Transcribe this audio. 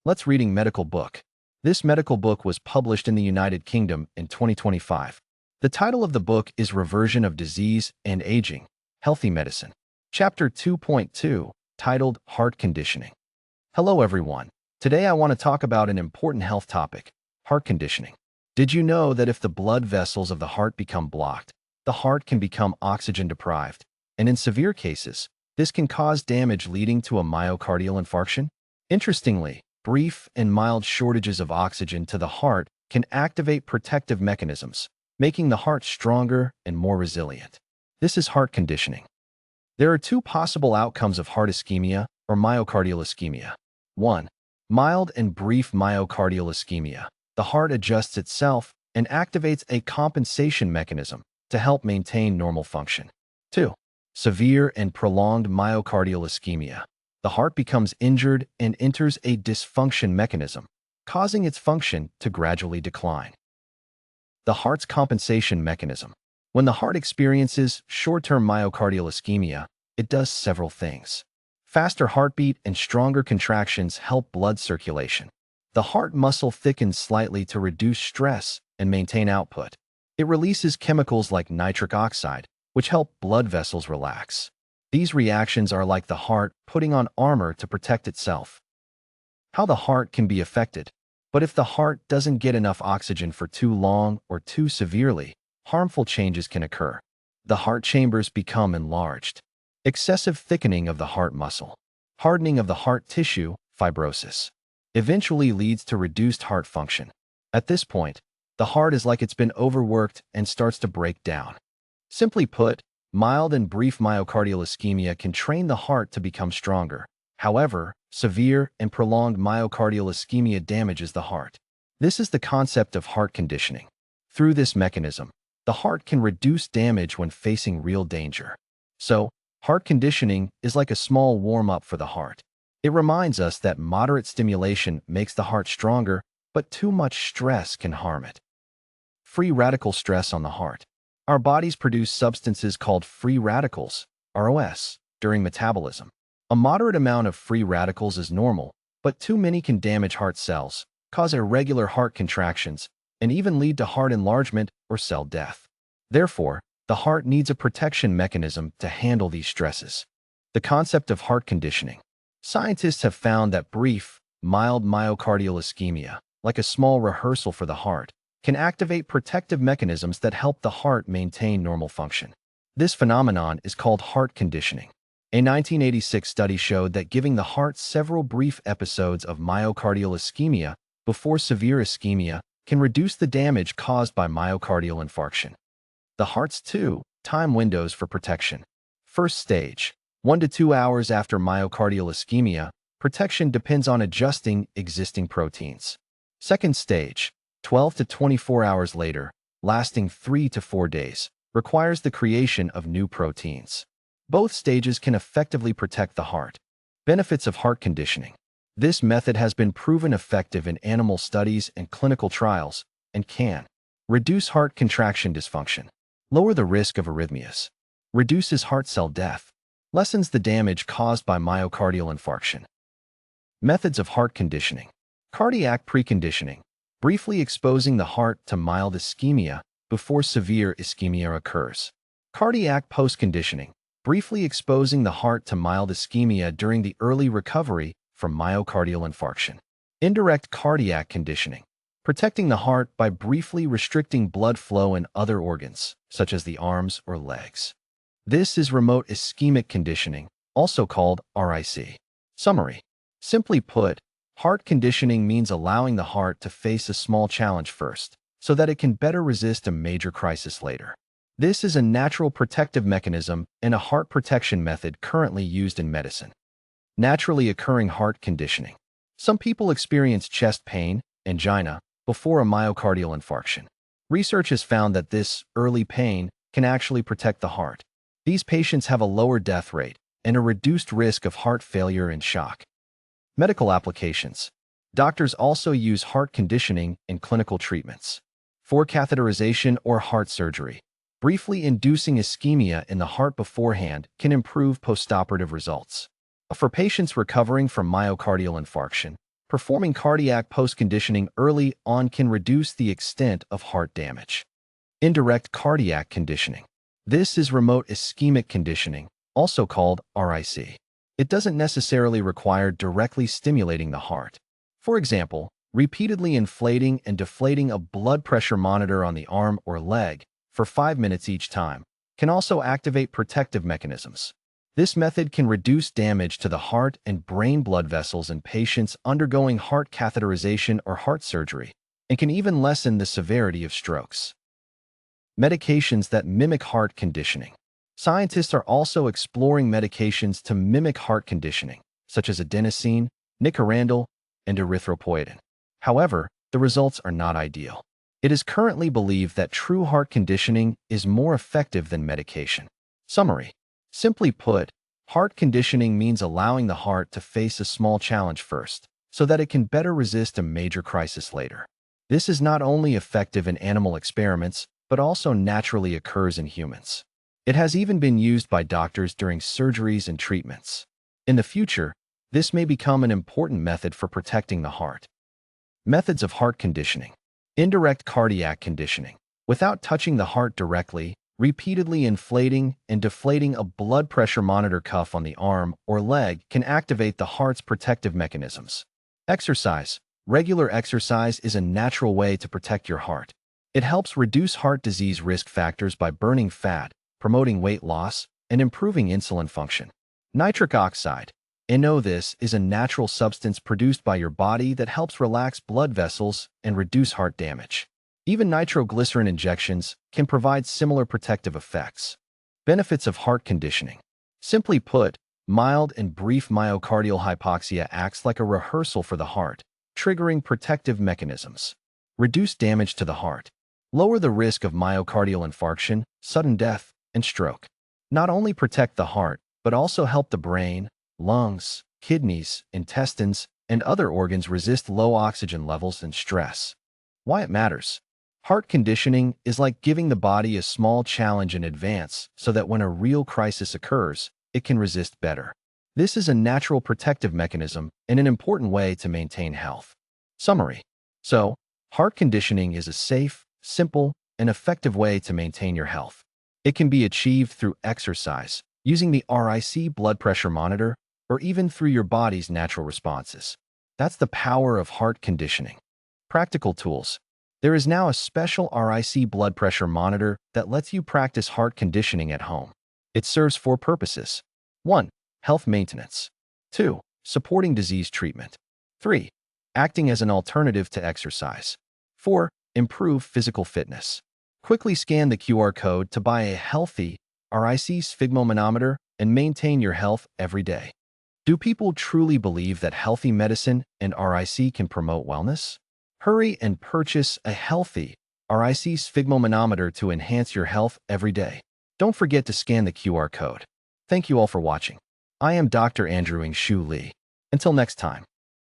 Let's reading medical book. This medical book was published in the United Kingdom in 2025. The title of the book is Reversion of Disease and Aging, Healthy Medicine. Chapter 2.2, titled Heart Conditioning. Hello everyone. Today I want to talk about an important health topic, heart conditioning. Did you know that if the blood vessels of the heart become blocked, the heart can become oxygen deprived, and in severe cases, this can cause damage leading to a myocardial infarction? Interestingly, brief and mild shortages of oxygen to the heart can activate protective mechanisms, making the heart stronger and more resilient. This is heart conditioning. There are two possible outcomes of heart ischemia or myocardial ischemia. 1. Mild and brief myocardial ischemia. The heart adjusts itself and activates a compensation mechanism to help maintain normal function. 2. Severe and prolonged myocardial ischemia. The heart becomes injured and enters a dysfunction mechanism, causing its function to gradually decline. The heart's compensation mechanism. When the heart experiences short-term myocardial ischemia, it does several things. Faster heartbeat and stronger contractions help blood circulation. The heart muscle thickens slightly to reduce stress and maintain output. It releases chemicals like nitric oxide, which help blood vessels relax. These reactions are like the heart putting on armor to protect itself. How the heart can be affected. But if the heart doesn't get enough oxygen for too long or too severely, harmful changes can occur. The heart chambers become enlarged. Excessive thickening of the heart muscle. Hardening of the heart tissue, fibrosis, eventually leads to reduced heart function. At this point, the heart is like it's been overworked and starts to break down. Simply put, mild and brief myocardial ischemia can train the heart to become stronger. However, severe and prolonged myocardial ischemia damages the heart. This is the concept of heart conditioning. Through this mechanism, the heart can reduce damage when facing real danger. So, heart conditioning is like a small warm-up for the heart. It reminds us that moderate stimulation makes the heart stronger, but too much stress can harm it. Free radical stress on the heart. Our bodies produce substances called free radicals, ROS, during metabolism. A moderate amount of free radicals is normal, but too many can damage heart cells, cause irregular heart contractions, and even lead to heart enlargement or cell death. Therefore, the heart needs a protection mechanism to handle these stresses. The concept of heart conditioning. Scientists have found that brief, mild myocardial ischemia, like a small rehearsal for the heart, can activate protective mechanisms that help the heart maintain normal function. This phenomenon is called heart conditioning. A 1986 study showed that giving the heart several brief episodes of myocardial ischemia before severe ischemia can reduce the damage caused by myocardial infarction. The heart's two time windows for protection. First stage, 1 to 2 hours after myocardial ischemia, protection depends on adjusting existing proteins. Second stage, 12 to 24 hours later, lasting 3 to 4 days, requires the creation of new proteins. Both stages can effectively protect the heart. Benefits of heart conditioning. This method has been proven effective in animal studies and clinical trials and can reduce heart contraction dysfunction, lower the risk of arrhythmias, reduces heart cell death, lessens the damage caused by myocardial infarction. Methods of heart conditioning. Cardiac preconditioning, briefly exposing the heart to mild ischemia before severe ischemia occurs. Cardiac postconditioning, briefly exposing the heart to mild ischemia during the early recovery from myocardial infarction. Indirect cardiac conditioning, protecting the heart by briefly restricting blood flow in other organs, such as the arms or legs. This is remote ischemic conditioning, also called RIC. Summary. Simply put, heart conditioning means allowing the heart to face a small challenge first, so that it can better resist a major crisis later. This is a natural protective mechanism and a heart protection method currently used in medicine. Naturally occurring heart conditioning. Some people experience chest pain, angina, before a myocardial infarction. Research has found that this early pain can actually protect the heart. These patients have a lower death rate and a reduced risk of heart failure and shock. Medical applications. Doctors also use heart conditioning in clinical treatments. For catheterization or heart surgery, briefly inducing ischemia in the heart beforehand can improve postoperative results. For patients recovering from myocardial infarction, Performing cardiac post-conditioning early on can reduce the extent of heart damage. Indirect cardiac conditioning. This is remote ischemic conditioning, also called RIC. It doesn't necessarily require directly stimulating the heart. For example, repeatedly inflating and deflating a blood pressure monitor on the arm or leg for 5 minutes each time can also activate protective mechanisms. This method can reduce damage to the heart and brain blood vessels in patients undergoing heart catheterization or heart surgery, and can even lessen the severity of strokes. Medications that mimic heart conditioning. Scientists are also exploring medications to mimic heart conditioning, such as adenosine, nicorandil, and erythropoietin. However, the results are not ideal. It is currently believed that true heart conditioning is more effective than medication. Summary. Simply put, heart conditioning means allowing the heart to face a small challenge first, so that it can better resist a major crisis later. This is not only effective in animal experiments, but also naturally occurs in humans. It has even been used by doctors during surgeries and treatments. In the future, this may become an important method for protecting the heart. Methods of heart conditioning. Indirect cardiac conditioning. Without touching the heart directly, repeatedly inflating and deflating a blood pressure monitor cuff on the arm or leg can activate the heart's protective mechanisms. Exercise. Regular exercise is a natural way to protect your heart. It helps reduce heart disease risk factors by burning fat, promoting weight loss, and improving insulin function. Nitric oxide. NO. This is a natural substance produced by your body that helps relax blood vessels and reduce heart damage. Even nitroglycerin injections can provide similar protective effects. Benefits of heart conditioning. Simply put, mild and brief myocardial hypoxia acts like a rehearsal for the heart, triggering protective mechanisms. Reduce damage to the heart. Lower the risk of myocardial infarction, sudden death, and stroke. Not only protect the heart, but also help the brain, lungs, kidneys, intestines, and other organs resist low oxygen levels and stress. Why it matters. Heart conditioning is like giving the body a small challenge in advance so that when a real crisis occurs, it can resist better. This is a natural protective mechanism and an important way to maintain health. Summary. So, heart conditioning is a safe, simple, and effective way to maintain your health. It can be achieved through exercise, using the RIC blood pressure monitor, or even through your body's natural responses. That's the power of heart conditioning. Practical tools. There is now a special RIC blood pressure monitor that lets you practice heart conditioning at home. It serves 4 purposes. 1. Health maintenance. 2. Supporting disease treatment. 3. Acting as an alternative to exercise. 4. Improve physical fitness. Quickly scan the QR code to buy a healthy RIC sphygmomanometer and maintain your health every day. Do people truly believe that healthy medicine and RIC can promote wellness? Hurry and purchase a healthy RIC sphygmomanometer to enhance your health every day. Don't forget to scan the QR code. Thank you all for watching. I am Dr. Andrew Shu Lee. Until next time.